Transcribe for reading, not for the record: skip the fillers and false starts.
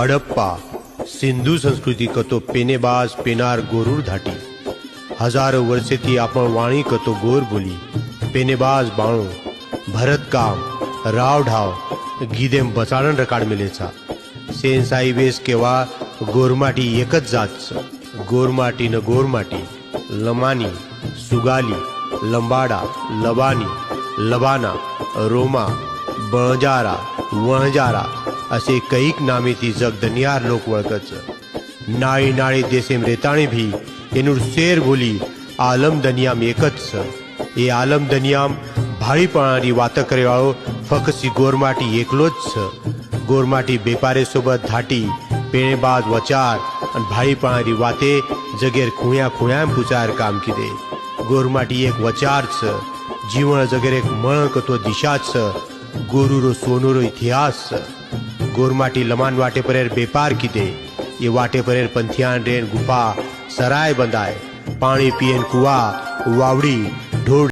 हडप्पा सिंधू संस्कृती कतो पेनेबाज पेनार गोरूर धाटी हजारों वर्षे थी आपण वाणी कतो गोर बोली पेनेबाज बाणो भरत काम राव ढाव गीदेम बचाड़न रकाड मिलेचा सेनसाई वेस केवा गोरमाटी एकच जात गोरमाटी न गोरमाटी लमानी सुगाली लंबाडा लबानी लबाना रोमा बळजारा वणजारा असे कैक नामे ती जगदनियार लोक वळखच नाळी नाळी देसेम रेताणी भी एनुर शेर बोली आलम दनियाम एकच ए आलम दनियाम भाड़ी पणारी वात करेवाळो फकसी गोरमाटी एकलोच गोरमाटी बेपारे सोबत धाटी पेणेबाज वचार आणि भाड़ी पणारी वाते जगेर खुण्या खुण्याम पुचार काम किदे गोरमाटी एक वचार जीवन जगेर एक मळक तो दिशाच गोरुरो सोनुरो इतिहास गोरमाटी लमान वाटे परेर बेपार किदे ये वाटे परेर पंथियान रेन गुफा सराय बंदाय पानी पियन कुआ वावड़ी ढोर